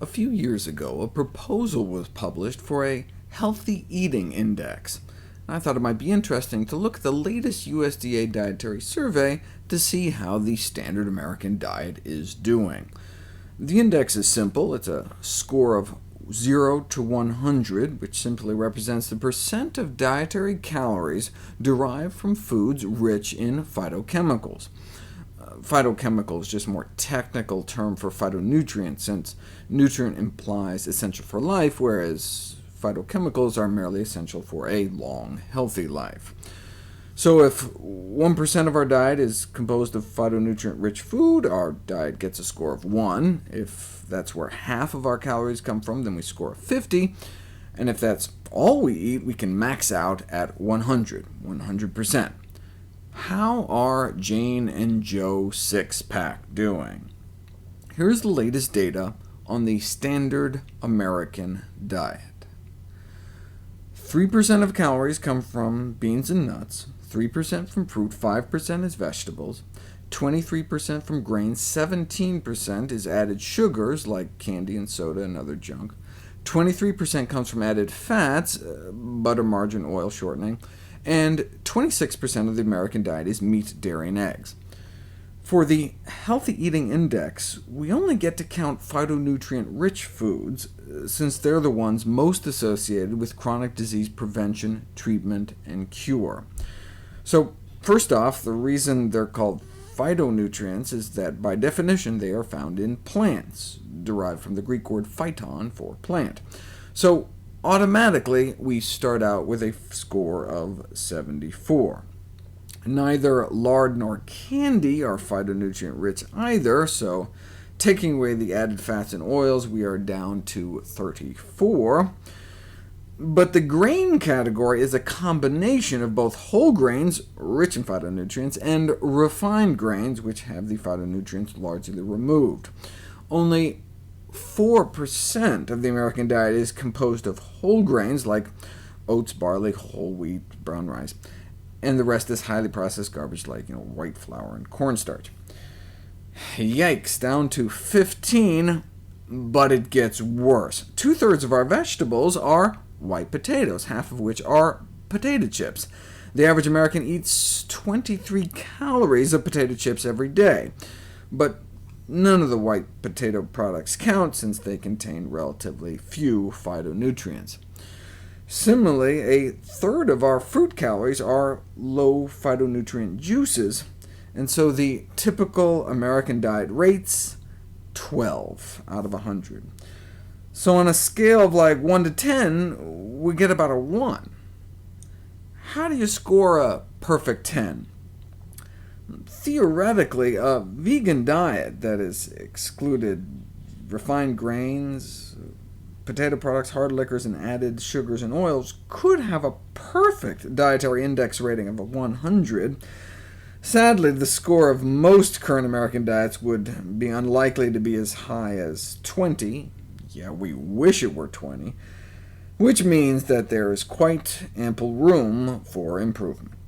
A few years ago, a proposal was published for a healthy eating index. I thought it might be interesting to look at the latest USDA dietary survey to see how the standard American diet is doing. The index is simple. It's a score of 0 to 100, which simply represents the percent of dietary calories derived from foods rich in phytochemicals. Phytochemical is just a more technical term for phytonutrient, since nutrient implies essential for life, whereas phytochemicals are merely essential for a long, healthy life. So if 1% of our diet is composed of phytonutrient-rich food, our diet gets a score of 1. If that's where half of our calories come from, then we score a 50. And if that's all we eat, we can max out at 100%. How are Jane and Joe six-pack doing? Here's the latest data on the standard American diet. 3% of calories come from beans and nuts, 3% from fruit, 5% is vegetables, 23% from grains, 17% is added sugars like candy and soda and other junk, 23% comes from added fats, butter, margarine, oil, shortening, and 26% of the American diet is meat, dairy, and eggs. For the Healthy Eating Index, we only get to count phytonutrient-rich foods, since they're the ones most associated with chronic disease prevention, treatment, and cure. So first off, the reason they're called phytonutrients is that by definition they are found in plants, derived from the Greek word phyton for plant. So automatically, we start out with a score of 74. Neither lard nor candy are phytonutrient-rich either, so taking away the added fats and oils, we are down to 34. But the grain category is a combination of both whole grains, rich in phytonutrients, and refined grains, which have the phytonutrients largely removed. Only 4% of the American diet is composed of whole grains, like oats, barley, whole wheat, brown rice, and the rest is highly processed garbage like white flour and cornstarch. Yikes, down to 15, but it gets worse. 2/3 of our vegetables are white potatoes, half of which are potato chips. The average American eats 23 calories of potato chips every day, but none of the white potato products count, since they contain relatively few phytonutrients. Similarly, 1/3 of our fruit calories are low phytonutrient juices, and so the typical American diet rates 12 out of 100. So on a scale of like 1 to 10, we get about a 1. How do you score a perfect 10? Theoretically, a vegan diet that has excluded refined grains, potato products, hard liquors, and added sugars and oils could have a perfect dietary index rating of a 100. Sadly, the score of most current American diets would be unlikely to be as high as 20. Yeah, we wish it were 20, which means that there is quite ample room for improvement.